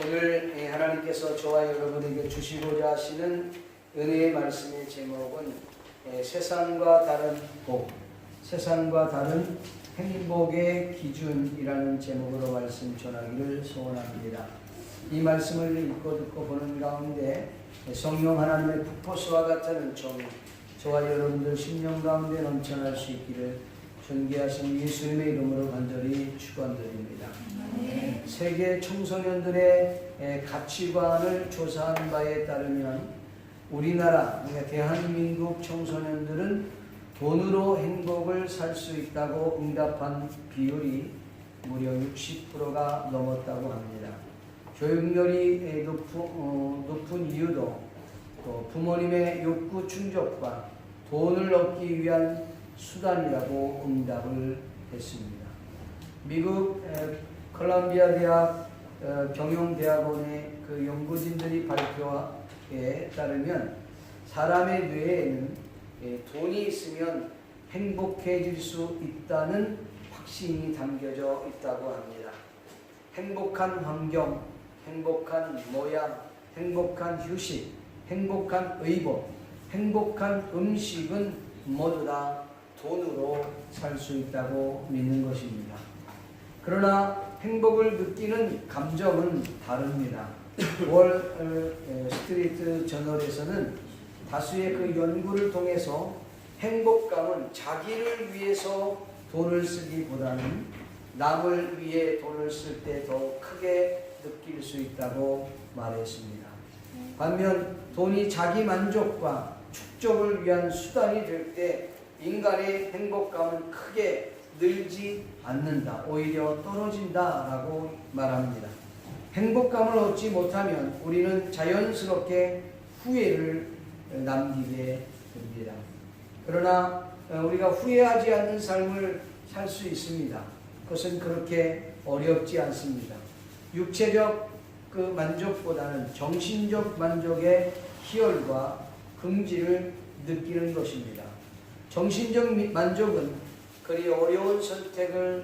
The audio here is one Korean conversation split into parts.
오늘 하나님께서 저와 여러분에게 주시고자 하시는 은혜의 말씀의 제목은 세상과 다른 복, 세상과 다른 행복의 기준이라는 제목으로 말씀 전하기를 소원합니다. 이 말씀을 읽고 듣고 보는 가운데 성령 하나님의 북포수와 같은 은총이 저와 여러분들 심령 가운데 넘쳐날 수 있기를 존귀하신 예수님의 이름으로 간절히 축원드립니다. 세계 청소년들의 가치관을 조사한 바에 따르면 우리나라, 그러니까 대한민국 청소년들은 돈으로 행복을 살 수 있다고 응답한 비율이 무려 60%가 넘었다고 합니다. 교육열이 높은 이유도 또 부모님의 욕구 충족과 돈을 얻기 위한 수단이라고 응답을 했습니다. 미국 컬럼비아 대학 경영대학원의 그 연구진들이 발표에 따르면 사람의 뇌에는 돈이 있으면 행복해질 수 있다는 확신이 담겨져 있다고 합니다. 행복한 환경, 행복한 모양, 행복한 휴식, 행복한 의복, 행복한 음식은 모두 다 돈으로 살 수 있다고 믿는 것입니다. 그러나 행복을 느끼는 감정은 다릅니다. 월 스트리트 저널에서는 다수의 그 연구를 통해서 행복감은 자기를 위해서 돈을 쓰기보다는 남을 위해 돈을 쓸 때 더 크게 느낄 수 있다고 말했습니다. 반면 돈이 자기 만족과 축적을 위한 수단이 될 때 인간의 행복감은 크게 늘지 않는다. 오히려 떨어진다라고 말합니다. 행복감을 얻지 못하면 우리는 자연스럽게 후회를 남기게 됩니다. 그러나 우리가 후회하지 않는 삶을 살 수 있습니다. 그것은 그렇게 어렵지 않습니다. 육체적 그 만족보다는 정신적 만족의 희열과 긍지를 느끼는 것입니다. 정신적 만족은 그리 어려운 선택을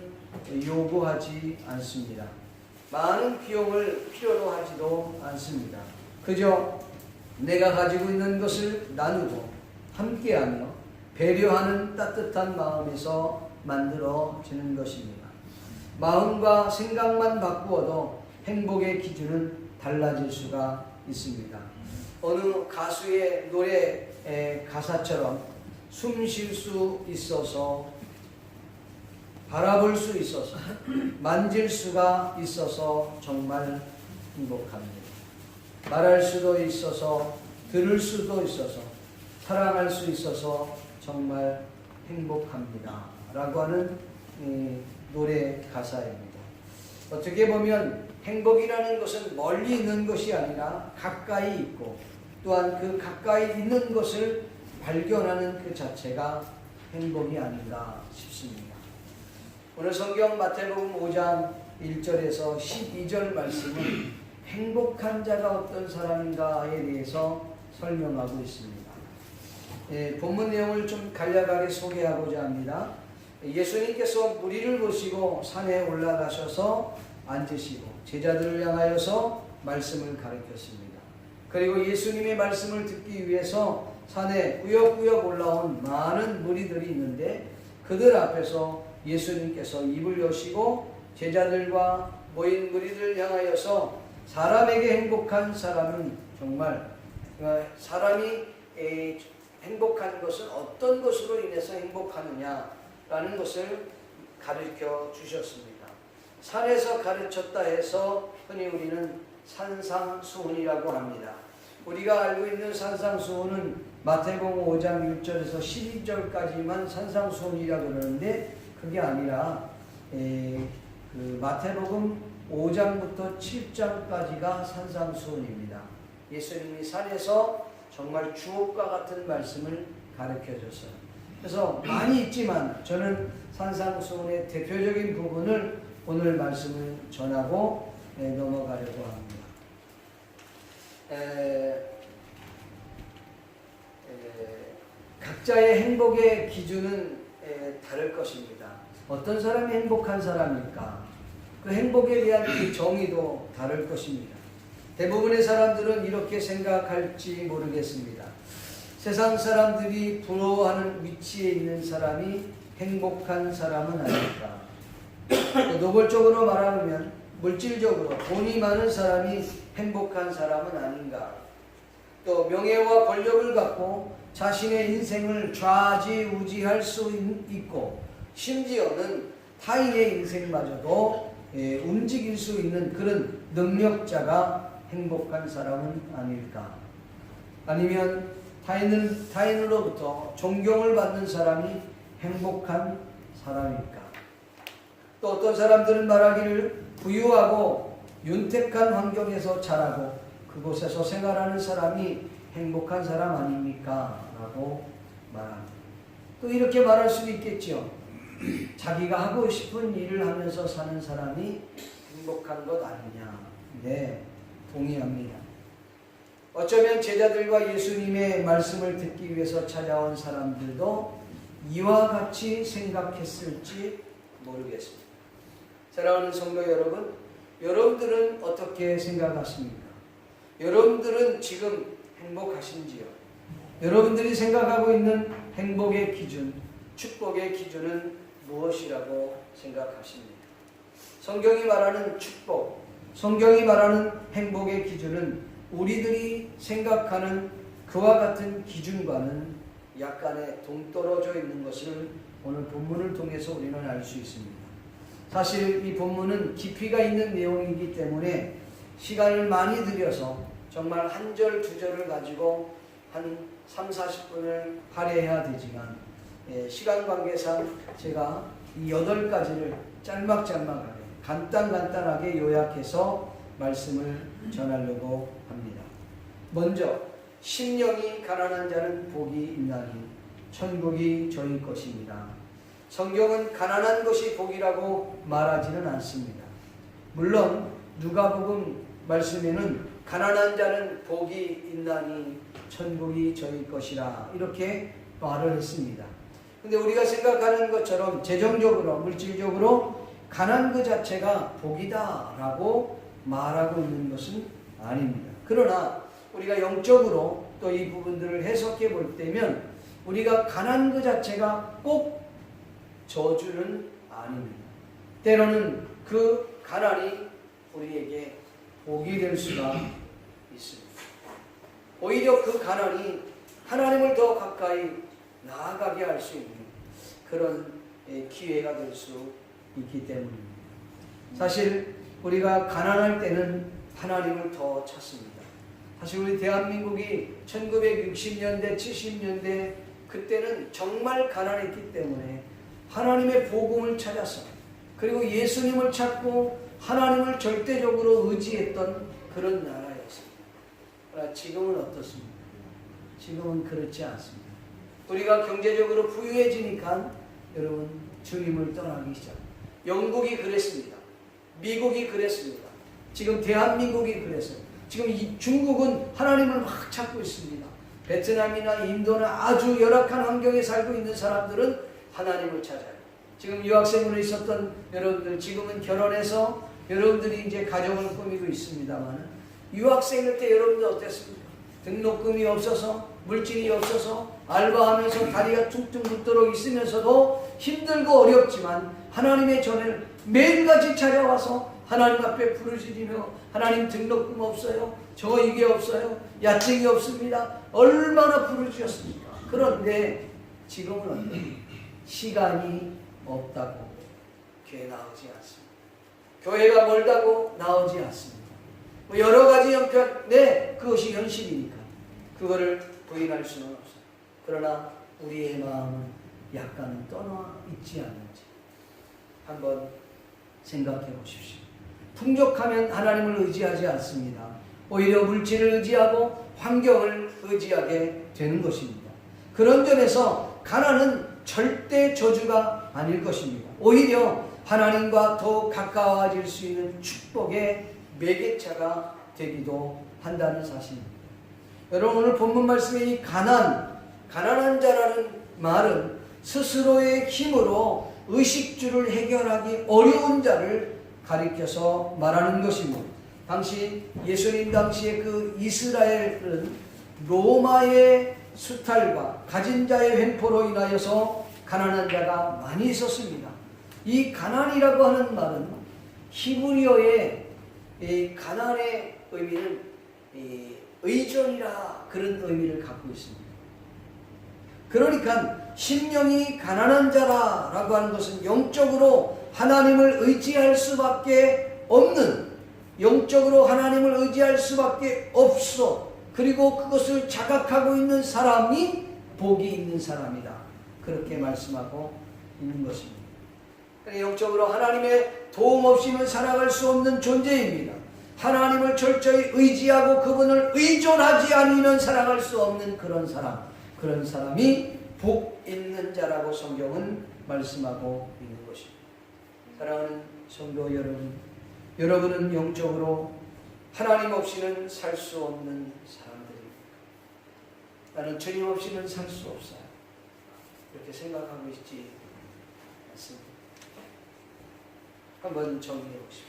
요구하지 않습니다. 많은 비용을 필요로 하지도 않습니다. 그저 내가 가지고 있는 것을 나누고 함께하며 배려하는 따뜻한 마음에서 만들어지는 것입니다. 마음과 생각만 바꾸어도 행복의 기준은 달라질 수가 있습니다. 어느 가수의 노래 가사처럼 숨 쉴 수 있어서, 바라볼 수 있어서, 만질 수가 있어서 정말 행복합니다. 말할 수도 있어서, 들을 수도 있어서, 사랑할 수 있어서 정말 행복합니다. 라고 하는 노래 가사입니다. 어떻게 보면 행복이라는 것은 멀리 있는 것이 아니라 가까이 있고 또한 그 가까이 있는 것을 발견하는 그 자체가 행복이 아닌가 싶습니다. 오늘 성경 마태복음 5장 1절에서 12절 말씀은 행복한 자가 어떤 사람인가에 대해서 설명하고 있습니다. 본문 내용을 좀 간략하게 소개하고자 합니다. 예수님께서 무리를 보시고 산에 올라가셔서 앉으시고 제자들을 향하여서 말씀을 가르쳤습니다. 그리고 예수님의 말씀을 듣기 위해서 산에 꾸역꾸역 올라온 많은 무리들이 있는데 그들 앞에서 예수님께서 입을 여시고 제자들과 모인 무리들을 향하여서 사람에게 행복한 사람은 정말 사람이 행복한 것은 어떤 것으로 인해서 행복하느냐라는 것을 가르쳐 주셨습니다. 산에서 가르쳤다 해서 흔히 우리는 산상수훈이라고 합니다. 우리가 알고 있는 산상수훈은 마태복음 5장 1절에서 12절까지만 산상수훈이라고 그러는데 그게 아니라 그 마태복음 5장부터 7장까지가 산상수훈입니다. 예수님이 산에서 정말 주옥과 같은 말씀을 가르쳐줬어요. 그래서 많이 있지만 저는 산상수훈의 대표적인 부분을 오늘 말씀을 전하고 넘어가려고 합니다. 각자의 행복의 기준은 다를 것입니다. 어떤 사람이 행복한 사람일까? 그 행복에 대한 그 정의도 다를 것입니다. 대부분의 사람들은 이렇게 생각할지 모르겠습니다. 세상 사람들이 부러워하는 위치에 있는 사람이 행복한 사람은 아닐까. 노골적으로 말하면 물질적으로 돈이 많은 사람이 행복한 사람은 아닌가. 또 명예와 권력을 갖고 자신의 인생을 좌지우지할 수 있고 심지어는 타인의 인생마저도 움직일 수 있는 그런 능력자가 행복한 사람은 아닐까. 아니면 타인으로부터 존경을 받는 사람이 행복한 사람일까. 또 어떤 사람들은 말하기를 부유하고 윤택한 환경에서 자라고 그곳에서 생활하는 사람이 행복한 사람 아닙니까? 라고 말합니다. 또 이렇게 말할 수도 있겠죠. 자기가 하고 싶은 일을 하면서 사는 사람이 행복한 것 아니냐. 네, 동의합니다. 어쩌면 제자들과 예수님의 말씀을 듣기 위해서 찾아온 사람들도 이와 같이 생각했을지 모르겠습니다. 사랑하는 성도 여러분, 여러분들은 어떻게 생각하십니까? 여러분들은 지금 행복하신지요? 여러분들이 생각하고 있는 행복의 기준, 축복의 기준은 무엇이라고 생각하십니까? 성경이 말하는 축복, 성경이 말하는 행복의 기준은 우리들이 생각하는 그와 같은 기준과는 약간의 동떨어져 있는 것을 오늘 본문을 통해서 우리는 알 수 있습니다. 사실 이 본문은 깊이가 있는 내용이기 때문에 시간을 많이 들여서 정말 한 절, 두 절을 가지고 한 3, 40분을 할애해야 되지만 시간 관계상 제가 이 8가지를 짤막짤막하게 간단하게 요약해서 말씀을 전하려고 합니다. 먼저 심령이 가난한 자는 복이 있나니 천국이 저희 것입니다. 성경은 가난한 것이 복이라고 말하지는 않습니다. 물론 누가복음 말씀에는 가난한 자는 복이 있나니 천국이 저희 것이라 이렇게 말을 했습니다. 근데 우리가 생각하는 것처럼 재정적으로 물질적으로 가난 그 자체가 복이다 라고 말하고 있는 것은 아닙니다. 그러나 우리가 영적으로 또 이 부분들을 해석해 볼 때면 우리가 가난 그 자체가 꼭 저주는 아닙니다. 때로는 그 가난이 우리에게 복이 될 수가 있습니다. 오히려 그 가난이 하나님을 더 가까이 나아가게 할 수 있는 그런 기회가 될 수 있기 때문입니다. 사실 우리가 가난할 때는 하나님을 더 찾습니다. 사실 우리 대한민국이 1960년대, 70년대 그때는 정말 가난했기 때문에 하나님의 복음을 찾아서 그리고 예수님을 찾고 하나님을 절대적으로 의지했던 그런 나라였습니다. 그러나 지금은 어떻습니까? 지금은 그렇지 않습니다. 우리가 경제적으로 부유해지니까 여러분 주님을 떠나기 시작. 영국이 그랬습니다. 미국이 그랬습니다. 지금 대한민국이 그랬어요. 지금 이 중국은 하나님을 막 찾고 있습니다. 베트남이나 인도나 아주 열악한 환경에 살고 있는 사람들은 하나님을 찾아요. 지금 유학생으로 있었던 여러분들 지금은 결혼해서 여러분들이 이제 가정을 꾸미고 있습니다만 유학생일 때 여러분들 어땠습니까? 등록금이 없어서 물질이 없어서 알바하면서 다리가 퉁퉁 붓도록 있으면서도 힘들고 어렵지만 하나님의 전을 매일같이 찾아와서 하나님 앞에 부르짖으며 하나님 등록금 없어요. 저 이게 없어요. 야채기 없습니다. 얼마나 부르짖었습니까? 그런데 지금은 어때요? 시간이 없다고 교회 나오지 않습니다. 교회가 멀다고 나오지 않습니다. 뭐 여러 가지 형편, 네, 그것이 현실이니까 그거를 부인할 수는 없어요. 그러나 우리의 마음은 약간은 떠나 있지 않는지 한번 생각해 보십시오. 풍족하면 하나님을 의지하지 않습니다. 오히려 물질을 의지하고 환경을 의지하게 되는 것입니다. 그런 점에서 가난은 절대 저주가 아닐 것입니다. 오히려 하나님과 더 가까워질 수 있는 축복의 매개차가 되기도 한다는 사실입니다. 여러분 오늘 본문 말씀의 이 가난한 자라는 말은 스스로의 힘으로 의식주를 해결하기 어려운 자를 가리켜서 말하는 것입니다. 당시 예수님 당시에 그 이스라엘은 로마의 수탈과 가진 자의 횡포로 인하여서 가난한 자가 많이 있었습니다. 이 가난이라고 하는 말은 히브리어의 가난의 의미는 의존이라 그런 의미를 갖고 있습니다. 그러니까 심령이 가난한 자라라고 하는 것은 영적으로 하나님을 의지할 수밖에 없는, 영적으로 하나님을 의지할 수밖에 없어. 그리고 그것을 자각하고 있는 사람이 복이 있는 사람이다. 그렇게 말씀하고 있는 것입니다. 영적으로 하나님의 도움 없이는 살아갈 수 없는 존재입니다. 하나님을 철저히 의지하고 그분을 의존하지 않으면 살아갈 수 없는 그런 사람, 그런 사람이 복 있는 자라고 성경은 말씀하고 있는 것입니다. 사랑하는 성도 여러분, 여러분은 영적으로 하나님 없이는 살 수 없는 사람들입니다. 나는 주님 없이는 살 수 없어요. 이렇게 생각하고 있지 않습니다. 한번 정리해 보십시오.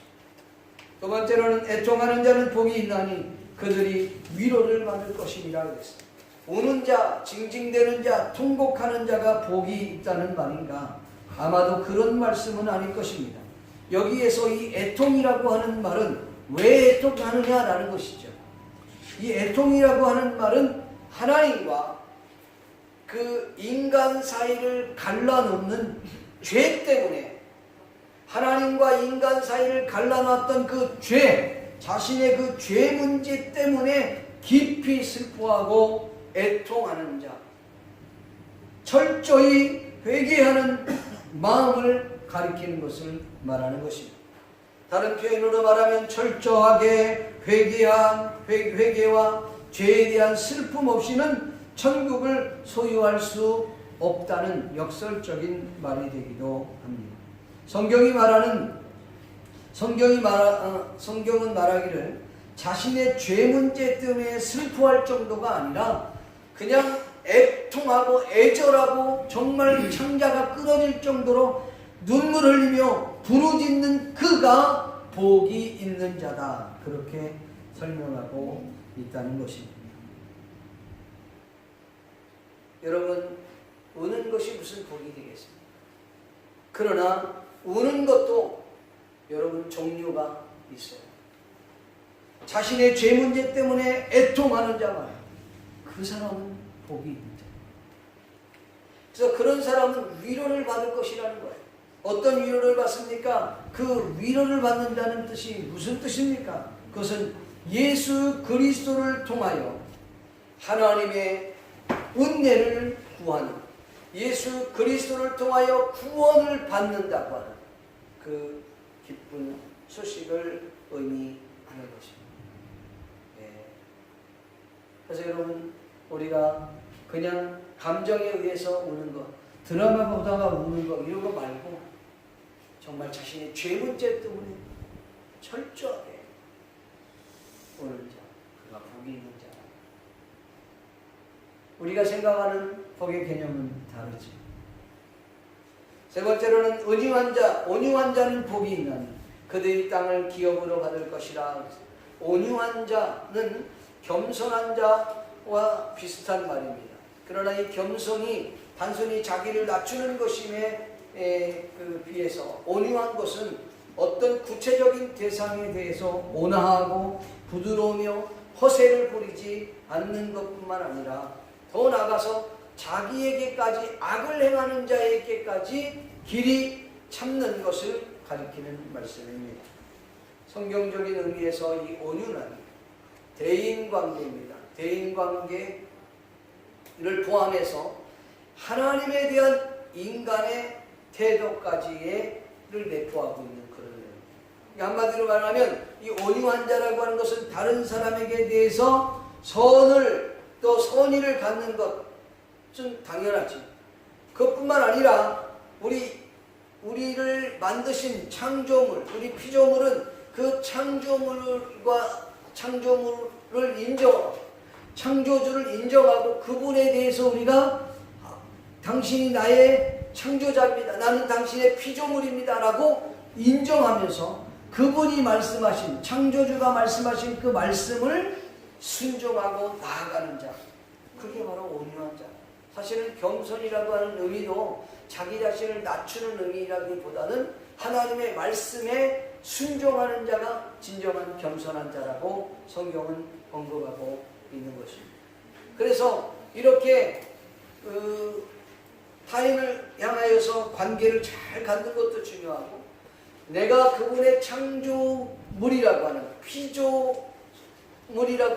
두 번째로는 애통하는 자는 복이 있나니 그들이 위로를 받을 것이니라 그랬습니다. 우는 자, 징징대는 자, 통곡하는 자가 복이 있다는 말인가? 아마도 그런 말씀은 아닐 것입니다. 여기에서 이 애통이라고 하는 말은 왜 애통하느냐라는 것이죠. 이 애통이라고 하는 말은 하나님과 그 인간 사이를 갈라놓는 죄 때문에, 하나님과 인간 사이를 갈라놨던 그 죄, 자신의 그 죄 문제 때문에 깊이 슬퍼하고 애통하는 자, 철저히 회개하는 마음을 가리키는 것을 말하는 것입니다. 다른 표현으로 말하면 철저하게 회개와 죄에 대한 슬픔 없이는 천국을 소유할 수 없다는 역설적인 말이 되기도 합니다. 성경은 말하기를 자신의 죄 문제 때문에 슬퍼할 정도가 아니라 그냥 애통하고 애절하고 정말 창자가 끊어질 정도로 눈물 흘리며 부르짖는 그가 복이 있는 자다. 그렇게 설명하고 있다는 것입니다. 여러분, 우는 것이 무슨 복이 되겠습니까? 그러나 우는 것도 여러분 종류가 있어요. 자신의 죄 문제 때문에 애통하는 자 말이에요. 그 사람은 복이 있는 자. 그래서 그런 사람은 위로를 받을 것이라는 거예요. 어떤 위로를 받습니까? 그 위로를 받는다는 뜻이 무슨 뜻입니까? 그것은 예수 그리스도를 통하여 하나님의 은혜를 구하는, 예수 그리스도를 통하여 구원을 받는다고 하는 그 기쁜 소식을 의미하는 것입니다. 네. 그래서 여러분, 우리가 그냥 감정에 의해서 우는 것, 드라마 보다가 우는 것, 이런 거 말고 정말 자신의 죄 문제 때문에 철저하게 우는 자, 그가 복이 있는 자. 우리가 생각하는 복의 개념은 다르지. 세 번째로는 온유한 자는 복이 있나니 그들이 땅을 기업으로 받을 것이라. 온유한 자는 겸손한 자와 비슷한 말입니다. 그러나 이 겸손이 단순히 자기를 낮추는 것임에 비해서 온유한 것은 어떤 구체적인 대상에 대해서 온화하고 부드러우며 허세를 부리지 않는 것뿐만 아니라 더 나아가서 자기에게까지 악을 행하는 자에게까지 길이 참는 것을 가리키는 말씀입니다. 성경적인 의미에서 이 온유는 대인관계입니다. 대인관계를 포함해서 하나님에 대한 인간의 태도까지를 내포하고 있는 그런 내용. 한마디로 말하면 이 온유한 자라고 하는 것은 다른 사람에게 대해서 선을 또 선의를 갖는 것은 당연하지. 그것뿐만 아니라 우리를 만드신 창조물, 우리 피조물은 그 창조물을 인정하고 창조주를 인정하고 그분에 대해서 우리가 당신이 나의 창조자입니다. 나는 당신의 피조물입니다. 라고 인정하면서 그분이 말씀하신, 창조주가 말씀하신 그 말씀을 순종하고 나아가는 자, 그게 바로 온유한 자. 사실은 겸손이라고 하는 의미도 자기 자신을 낮추는 의미라기보다는 하나님의 말씀에 순종하는 자가 진정한 겸손한 자라고 성경은 언급하고 있는 것입니다. 그래서 이렇게 타인을 향하여서 관계를 잘 갖는 것도 중요하고, 내가 그분의 창조물이라고 하는, 피조물이라고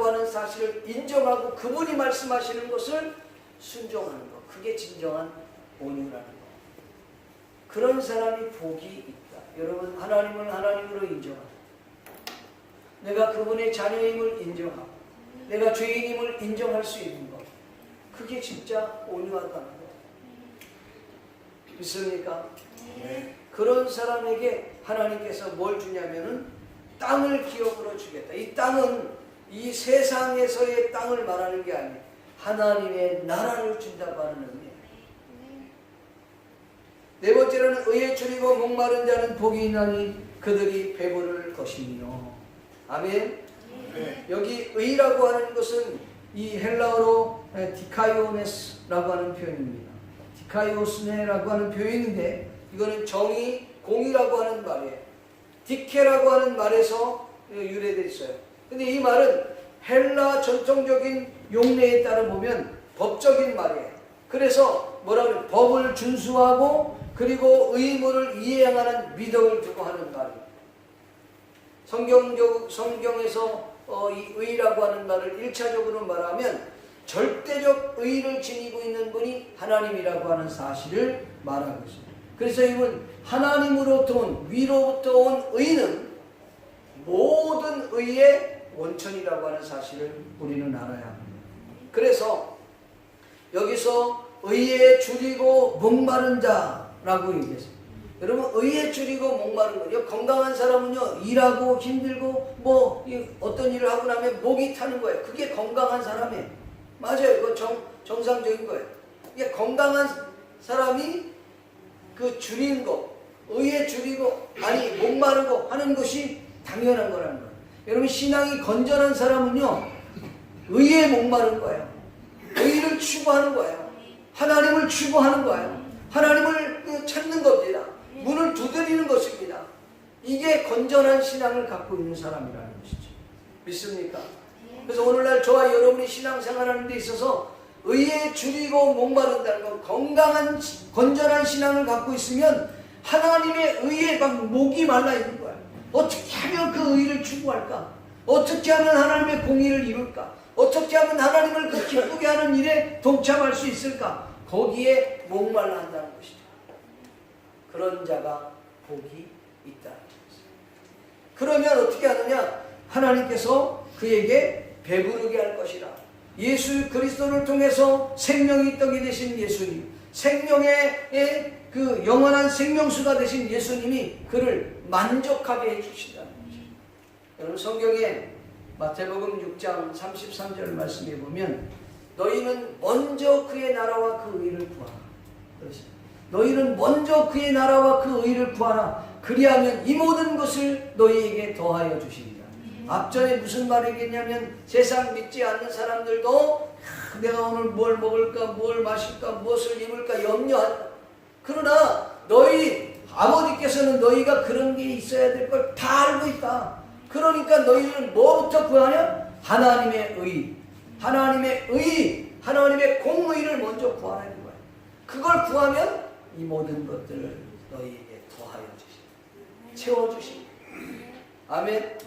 하는 사실을 인정하고 그분이 말씀하시는 것을 순종하는 것, 그게 진정한 온유라는 것. 그런 사람이 복이 있다. 여러분, 하나님을 하나님으로 인정하고, 내가 그분의 자녀임을 인정하고, 내가 죄인임을 인정할 수 있는 것, 그게 진짜 온유하다는 것. 믿습니까? 네. 그런 사람에게 하나님께서 뭘 주냐면은 땅을 기업으로 주겠다. 이 땅은 이 세상에서의 땅을 말하는 게 아니에요. 하나님의 나라를 준다고 하는 의미예요. 네 번째로는 의에 줄이고 목마른 자는 복이 있나니 그들이 배부를 것이니요. 아멘. 네. 여기 의라고 하는 것은 이 헬라어로 디카이오네스라고 하는 표현입니다. 디카이오스네라고 하는 표현인데, 이거는 정의, 공의라고 하는 말이에요. 디케라고 하는 말에서 유래되어 있어요. 근데 이 말은 헬라 전통적인 용례에 따라 보면 법적인 말이에요. 그래서 뭐라고 해요? 법을 준수하고 그리고 의무를 이행하는 믿음을 두고 하는 말이에요. 성경에서 이 의라고 하는 말을 1차적으로 말하면 절대적 의를 지니고 있는 분이 하나님이라고 하는 사실을 말하고 있습니다. 그래서 이분 하나님으로부터 온, 위로부터 온 의는 모든 의의 원천이라고 하는 사실을 우리는 알아야 합니다. 그래서 여기서 의에 줄이고 목마른 자라고 얘기했습니다. 여러분, 의에 줄이고 목마른 거예요. 건강한 사람은요, 일하고 힘들고 뭐 어떤 일을 하고 나면 목이 타는 거예요. 그게 건강한 사람이에요. 맞아요. 그건 정상적인 거예요. 이게 건강한 사람이 그 줄이는 거, 의에 줄이고, 아니, 목마르고 하는 것이 당연한 거라는 거예요. 여러분, 신앙이 건전한 사람은요, 의에 목마른 거예요. 의를 추구하는 거예요. 하나님을 추구하는 거예요. 하나님을 찾는 겁니다. 문을 두드리는 것입니다. 이게 건전한 신앙을 갖고 있는 사람이라는 것이죠. 믿습니까? 그래서 오늘날 저와 여러분이 신앙생활하는 데 있어서 의에 줄이고 목마른다는 건, 건강한 건전한 신앙을 갖고 있으면 하나님의 의에 막 목이 말라 있는 거야. 어떻게 하면 그 의를 추구할까? 어떻게 하면 하나님의 공의를 이룰까? 어떻게 하면 하나님을 그 기쁘게 하는 일에 동참할 수 있을까? 거기에 목말라 한다는 것이죠. 그런 자가 복이 있다. 그러면 어떻게 하느냐? 하나님께서 그에게 배부르게 할 것이라. 예수 그리스도를 통해서 생명이 떡이 되신 예수님, 생명의 그 영원한 생명수가 되신 예수님이 그를 만족하게 해주신다는 거죠. 여러분, 성경에 마태복음 6장 33절 말씀에 보면 너희는 먼저 그의 나라와 그 의를 구하라. 너희는 먼저 그의 나라와 그 의를 구하라. 그리하면 이 모든 것을 너희에게 더하여 주시리라. 앞전에 무슨 말이겠냐면, 세상 믿지 않는 사람들도 내가 오늘 뭘 먹을까, 뭘 마실까, 무엇을 입을까 염려한다. 그러나 너희 아버지께서는 너희가 그런 게 있어야 될 걸 다 알고 있다. 그러니까 너희는 뭐부터 구하냐? 하나님의 의, 하나님의 의, 하나님의 공의를 먼저 구하라는 거야. 그걸 구하면 이 모든 것들을 너희에게 더하여 주시고 채워주시고. 아멘.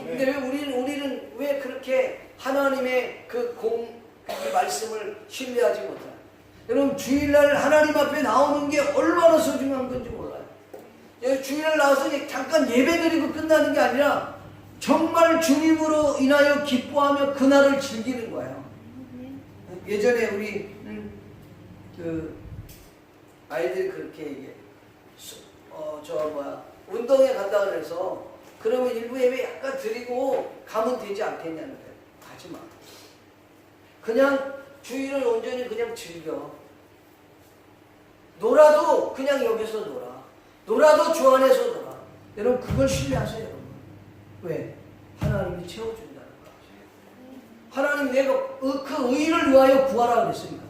근데 왜 우리는 왜 그렇게 하나님의 그 말씀을 신뢰하지 못하나? 여러분, 주일날 하나님 앞에 나오는 게 얼마나 소중한 건지 몰라요. 주일날 나와서 잠깐 예배드리고 끝나는 게 아니라 정말 주님으로 인하여 기뻐하며 그날을 즐기는 거예요. 예전에 우리 그 아이들이 그렇게 얘기해. 운동에 간다 그래서 그러면 일부 예배 약간 드리고 가면 되지 않겠냐는 거예요. 가지 마. 그냥 주일을 온전히 그냥 즐겨. 놀아도 그냥 여기서 놀아. 놀아도 주 안에서 놀아. 여러분 그걸 신뢰하세요. 여러분. 왜? 하나님이 채워준다는 거예요. 하나님 내가 그 의를 위하여 구하라 그랬으니까.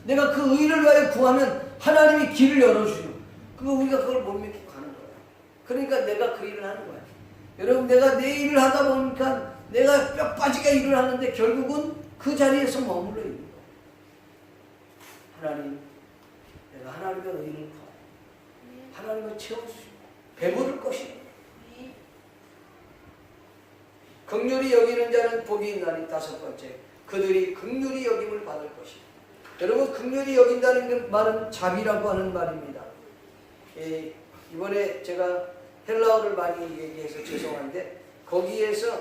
내가 그 의를 위하여 구하면 하나님이 길을 열어주죠. 그거 우리가 그걸 못 믿고 가는 거예요. 그러니까 내가 그 일을 하는 거예요. 여러분 내가 내 일을 하다 보니까 내가 뼈 빠지게 일을 하는데 결국은 그 자리에서 머물러 있는 거예요. 하나님, 내가 하나님의 의를 구하고 하나님을 채워주시고 배부를 것이다. 긍휼히 여기는 자는 복이 있나니. 다섯 번째, 그들이 긍휼히 여김을 받을 것이다. 여러분 긍휼히 여긴다는 말은 자비라고 하는 말입니다. 이번에 제가 헬라어를 많이 얘기해서 죄송한데 거기에서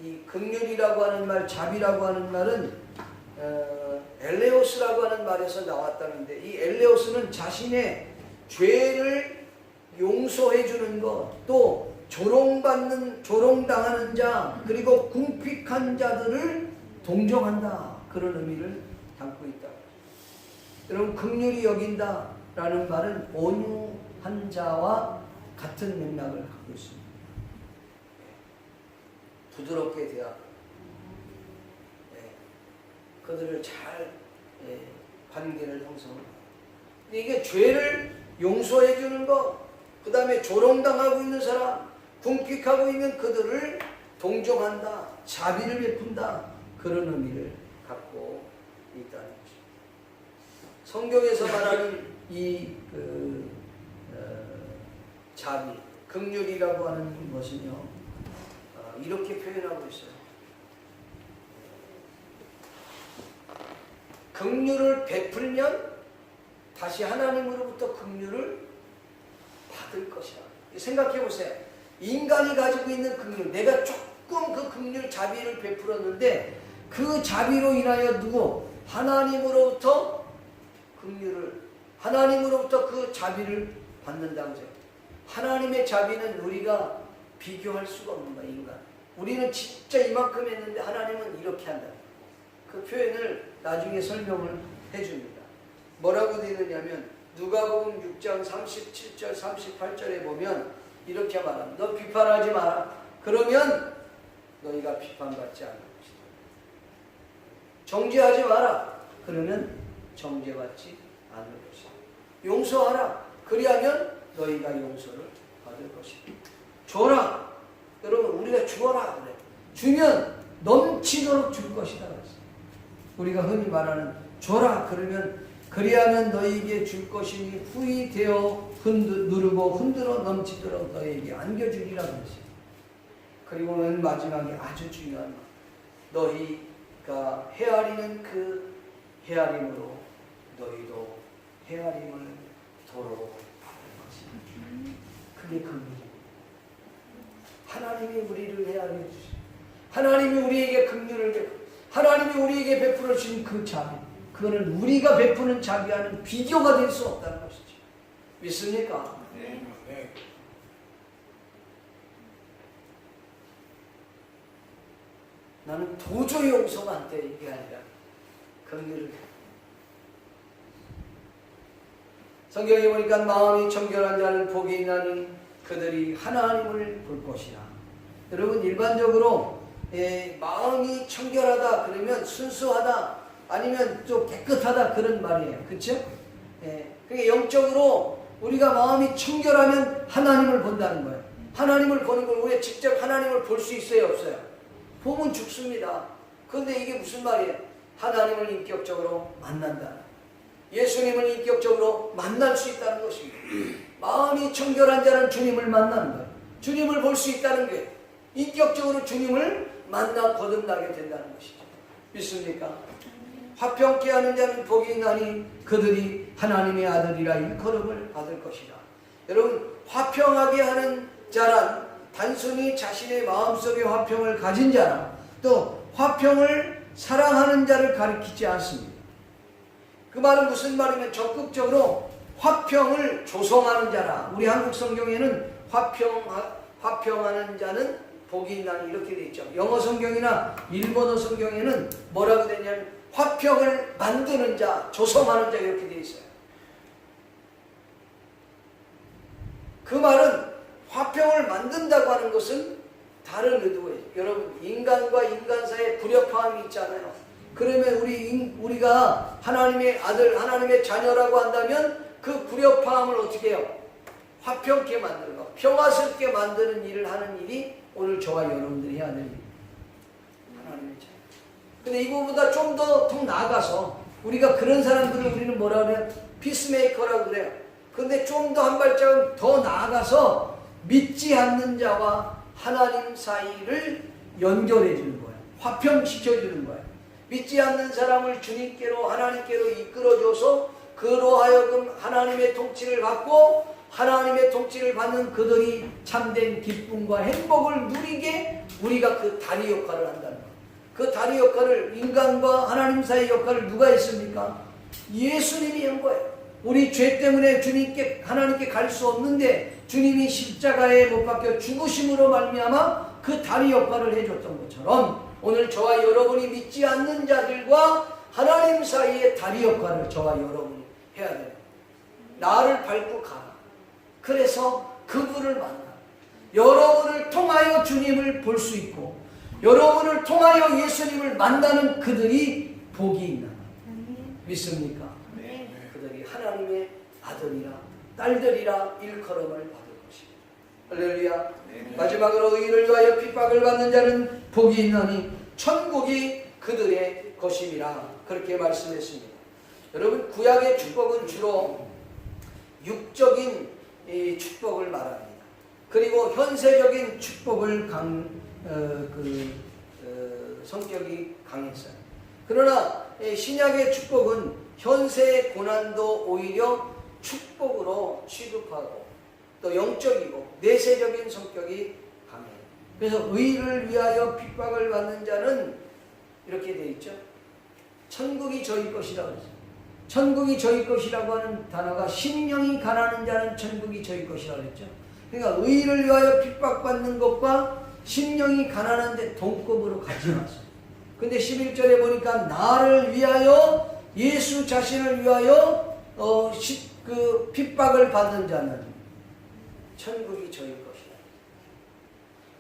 이 긍휼이라고 하는 말, 자비라고 하는 말은 엘레오스라고 하는 말에서 나왔다는데 이 엘레오스는 자신의 죄를 용서해 주는 것, 또 조롱당하는 자, 그리고 궁핍한 자들을 동정한다, 그런 의미를 담고 있다. 여러분 긍휼히 여긴다라는 말은 온유한 자와 같은 맥락을 갖고 있습니다. 부드럽게 대하고 그들을 잘 관계를 형성하고, 이게 죄를 용서해 주는 것, 그 다음에 조롱당하고 있는 사람, 궁핍하고 있는 그들을 동정한다, 자비를 베푼다, 그런 의미를 갖고 있다는 것입니다. 성경에서 말하는 이 자비, 긍휼이라고 하는 것은요, 이렇게 표현하고 있어요. 긍휼을 베풀면 다시 하나님으로부터 긍휼을 받을 것이라. 생각해 보세요. 인간이 가지고 있는 긍휼, 내가 조금 그 긍휼 자비를 베풀었는데 그 자비로 인하여 누구? 하나님으로부터 긍휼을, 하나님으로부터 그 자비를 받는다고 해요. 하나님의 자비는 우리가 비교할 수가 없는 거야, 인간. 우리는 진짜 이만큼 했는데 하나님은 이렇게 한다. 그 표현을 나중에 설명을 해줍니다. 뭐라고 되어 있느냐면 누가복음 6장 37절 38절에 보면 이렇게 말합니다. 너 비판하지 마라. 그러면 너희가 비판받지 않을 것이다. 정죄하지 마라. 그러면 정죄받지 않을 것이다. 용서하라. 그리하면 너희가 용서를 받을 것이다. 줘라. 여러분 우리가 주어라 그래. 주면 넘치도록 줄 것이다 그랬어요. 우리가 흔히 말하는 줘라 그러면 그리하면 너희에게 줄 것이니 후히 되어 누르고 흔들어 넘치도록 너희에게 안겨주리라 그랬어요. 그리고 맨 마지막에 아주 중요한 것, 너희가 헤아리는 그 헤아림으로 너희도 헤아림을 도로 받을 것이다. 그게 긍휼입니다. 하나님이 우리를 헤아려 주시고 하나님이 우리에게 긍휼을 베풀어 하나님이 우리에게 베풀어 주신 그 자비, 그거는 우리가 베푸는 자비와는 비교가 될 수 없다는 것이죠. 믿습니까? 네. 나는 도저히 용서가 안 돼, 이게 아니라 긍휼을. 성경에 보니까 마음이 청결한 자는 복이 있나니 그들이 하나님을 볼 것이라. 여러분 일반적으로 마음이 청결하다 그러면 순수하다 아니면 좀 깨끗하다 그런 말이에요. 그렇죠? 그게 영적으로 우리가 마음이 청결하면 하나님을 본다는 거예요. 하나님을 보는 걸 우리가 직접 하나님을 볼 수 있어요, 없어요? 보면 죽습니다. 그런데 이게 무슨 말이에요? 하나님을 인격적으로 만난다. 예수님을 인격적으로 만날 수 있다는 것입니다. 마음이 청결한 자는 주님을 만나는 거예요. 주님을 볼 수 있다는 게 인격적으로 주님을 만나 거듭나게 된다는 것이죠. 믿습니까? 화평케 하는 자는 복이 있나니 그들이 하나님의 아들이라 일컬음을 받을 것이다. 여러분 화평하게 하는 자란 단순히 자신의 마음속에 화평을 가진 자라, 또 화평을 사랑하는 자를 가리키지 않습니다. 그 말은 무슨 말이면 적극적으로 화평을 조성하는 자라. 우리 한국 성경에는 화평하는 자는 복이 있나니 이렇게 되어 있죠. 영어 성경이나 일본어 성경에는 뭐라고 되냐면 화평을 만드는 자, 조성하는 자 이렇게 되어 있어요. 그 말은 만든다고 하는 것은 다른 의도예요. 여러분, 인간과 인간 사이에 불협화음이 있잖아요. 그러면 우리가 하나님의 아들, 하나님의 자녀라고 한다면 그 불협화음을 어떻게 해요? 화평케 만드는 거, 평화스럽게 만드는 일을 하는 일이 오늘 저와 여러분들이 해야 됩니다. 하나님의 자녀. 근데 이거보다 좀 더 나아가서 우리가 그런 사람들을 우리는 뭐라 그래요? 피스메이커라고 그래요. 근데 좀 더 한 발자국 더 나아가서 믿지 않는 자와 하나님 사이를 연결해 주는 거예요. 화평시켜 주는 거예요. 믿지 않는 사람을 주님께로, 하나님께로 이끌어줘서 그로 하여금 하나님의 통치를 받고 하나님의 통치를 받는 그들이 참된 기쁨과 행복을 누리게 우리가 그 다리 역할을 한다는 거예요. 그 다리 역할을, 인간과 하나님 사이 역할을 누가 했습니까? 예수님이 한 거예요. 우리 죄 때문에 주님께, 하나님께 갈 수 없는데 주님이 십자가에 못 박혀 죽으심으로 말미암아 그 다리 역할을 해줬던 것처럼 오늘 저와 여러분이 믿지 않는 자들과 하나님 사이의 다리 역할을 저와 여러분이 해야 돼요. 나를 밟고 가라. 그래서 그분을 만나. 여러분을 통하여 주님을 볼 수 있고 여러분을 통하여 예수님을 만나는 그들이 복이 있나 믿습니까? 그들이 하나님의 아들이라 딸들이라 일컬음을 받을 것입니다. 할렐루야. 마지막으로 의인을 위하여 핍박을 받는 자는 복이 있나니 천국이 그들의 것임이라 그렇게 말씀했습니다. 여러분, 구약의 축복은 주로 육적인 축복을 말합니다. 그리고 현세적인 축복을 성격이 강했어요. 그러나 신약의 축복은 현세의 고난도 오히려 축복으로 취급하고 또 영적이고 내세적인 성격이 강해요. 그래서 의를 위하여 핍박을 받는 자는 이렇게 되어 있죠. 천국이 저희 것이라고 했어요. 천국이 저희 것이라고 하는 단어가 심령이 가난한 자는 천국이 저희 것이라고 했죠. 그러니까 의를 위하여 핍박받는 것과 심령이 가난한데 동급으로 같이 나왔어요. 근데 11절에 보니까 나를 위하여 예수 자신을 위하여 그 핍박을 받는 자는 천국이 저희 것이다.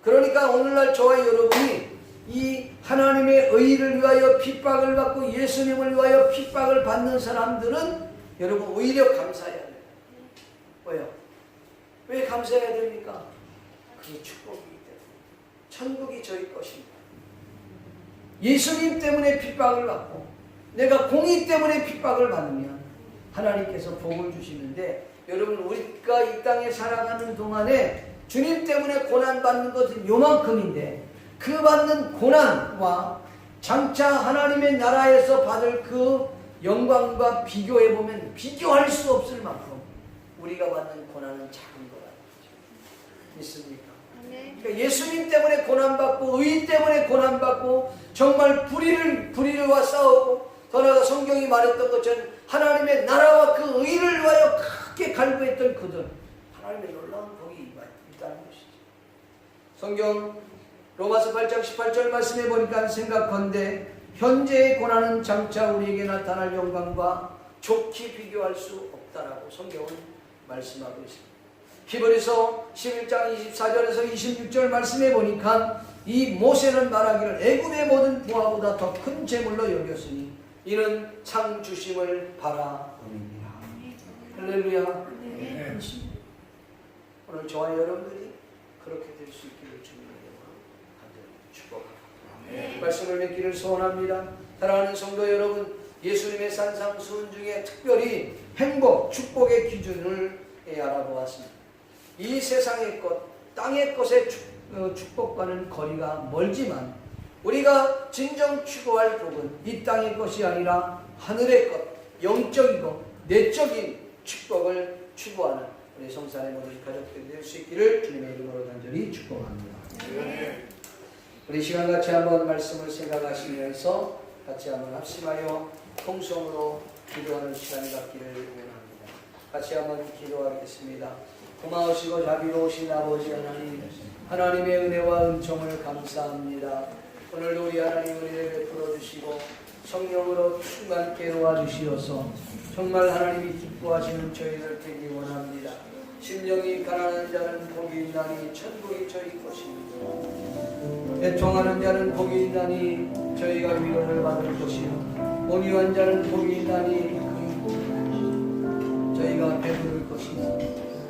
그러니까 오늘날 저와 여러분이 이 하나님의 의를 위하여 핍박을 받고 예수님을 위하여 핍박을 받는 사람들은 여러분 오히려 감사해야 돼요. 왜요? 왜 감사해야 됩니까? 그게 축복이기 때문에. 천국이 저희 것입니다. 예수님 때문에 핍박을 받고 내가 공의 때문에 핍박을 받으면 하나님께서 복을 주시는데 여러분 우리가 이 땅에 살아가는 동안에 주님 때문에 고난받는 것은 요만큼인데 그 받는 고난과 장차 하나님의 나라에서 받을 그 영광과 비교해보면 비교할 수 없을 만큼 우리가 받는 고난은 작은 거라는 거죠. 믿습니까? 그러니까 예수님 때문에 고난받고 의인 때문에 고난받고 정말 불의와 싸우고 더 나아가 성경이 말했던 것처럼 하나님의 나라와 그 의를 위하여 크게 갈구했던 그들 하나님의 놀라운 복이 있다는 것이죠. 성경 로마서 8장 18절 말씀해 보니까 생각컨대 현재의 고난은 장차 우리에게 나타날 영광과 좋게 비교할 수 없다라고 성경은 말씀하고 있습니다. 히브리서 11장 24절에서 26절 말씀해 보니까 이 모세는 말하기를 애굽의 모든 부하보다 더 큰 재물로 여겼으니 이는 상 주심을 바라옵니다. 할렐루야. 네. 오늘 저와 여러분들이 그렇게 될 수 있기를 주님의 이름으로 간절히 축복합니다. 말씀을 맺기를 소원합니다. 사랑하는 성도 여러분, 예수님의 산상수훈 중에 특별히 행복, 축복의 기준을 알아보았습니다. 이 세상의 것, 땅의 것의 축복과는 거리가 멀지만 우리가 진정 추구할 복은 이 땅의 것이 아니라 하늘의 것, 영적이고 내적인 축복을 추구하는 우리 성산의 모든 가족들이 될 수 있기를 주님의 이름으로 간절히 축복합니다. 네. 우리 시간 같이 한번 말씀을 생각하시면서 같이 한번 합심하여 통성으로 기도하는 시간이 갖기를 원합니다. 같이 한번 기도하겠습니다. 고마우시고 자비로우신 아버지 하나님, 하나님의 은혜와 은총을 감사합니다. 오늘도 우리 하나님 은혜를 베풀어 주시고 성령으로 충만케 도와주시어서 정말 하나님이 기뻐하시는 저희들 되기 원합니다. 심령이 가난한 자는 복이 있나니 천국이 저희 것입니다. 애통하는 자는 복이 있나니 저희가 위로를 받을 것이요 온유한 자는 복이 있나니 저희가 배부를 것이요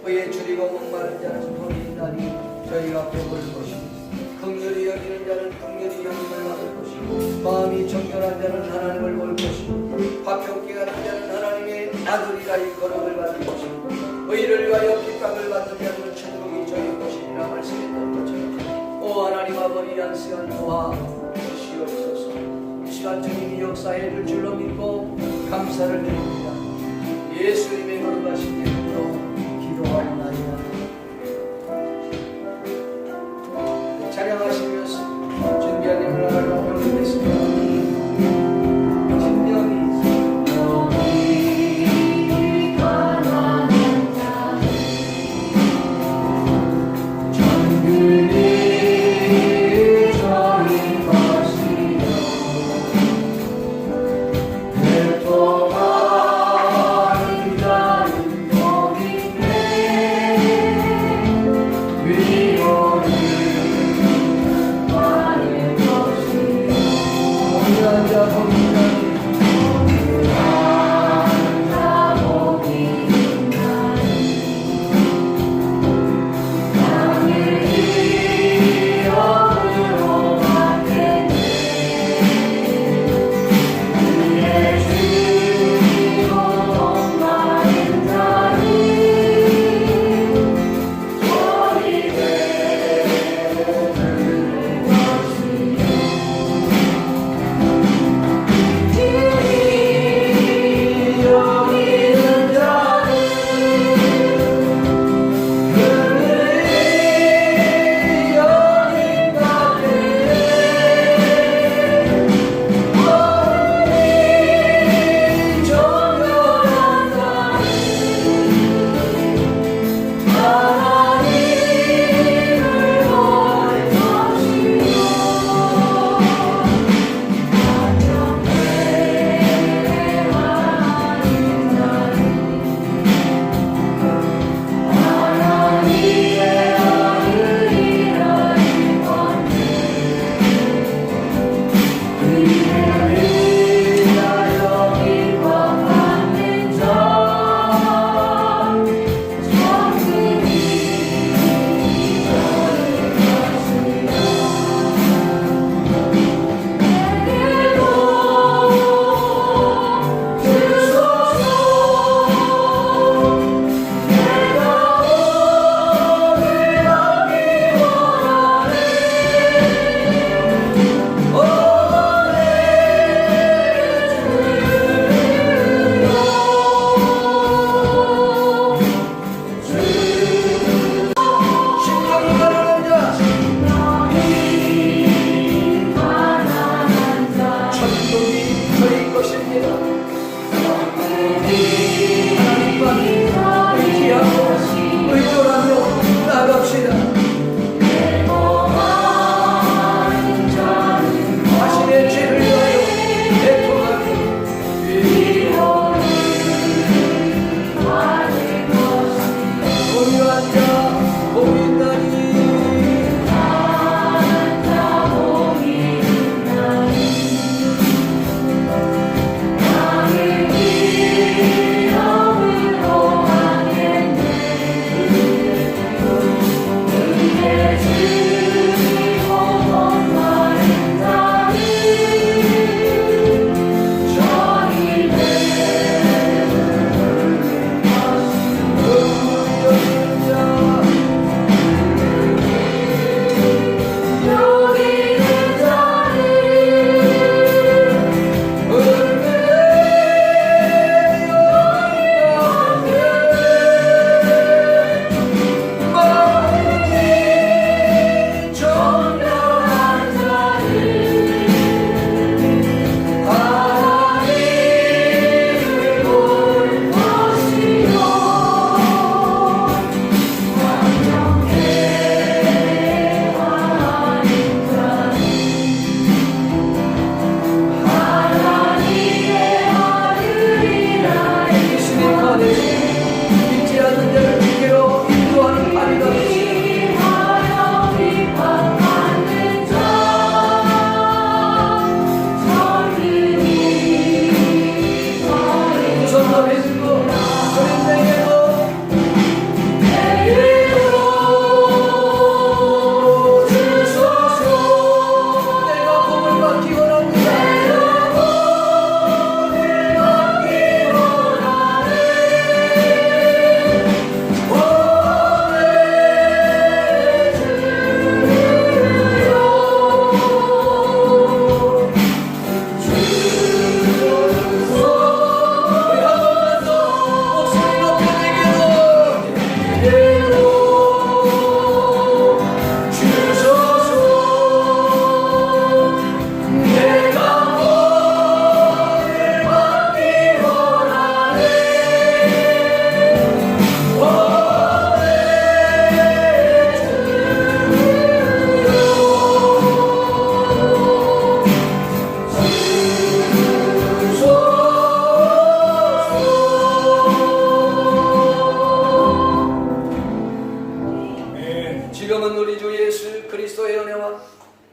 의에 줄이고 목마른 자는 복이 있나니 저희가 배부를 것이요 긍휼히 여기는 자는 긍휼히 여김을 받을 것이고 마음이 정결한 자는 하나님을 볼 것이고 화평케 하는 자는 하나님의 아들이라 일컬음을 받을 것이고 의를 위하여 핍박을 받는 자는 천국이 저희 것이니라 말씀했던 것처럼 오 하나님 아버지 양승한 도와 주시옵소서. 이 시간 주님이 역사해 줄 줄로 믿고 감사를 드립니다. 예수님의 거룩하신 이름으로 기도하옵나이다. 찬양하시면서 준비한 영혼을 나누겠습니다. 내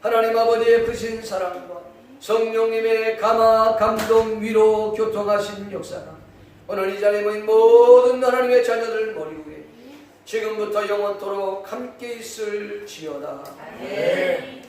하나님 아버지의 크신 사랑과 성령님의 감화, 감동, 위로, 교통하신 역사가 오늘 이 자리에 모인 모든 하나님의 자녀들 머리 위에 지금부터 영원토록 함께 있을지어다. 아멘.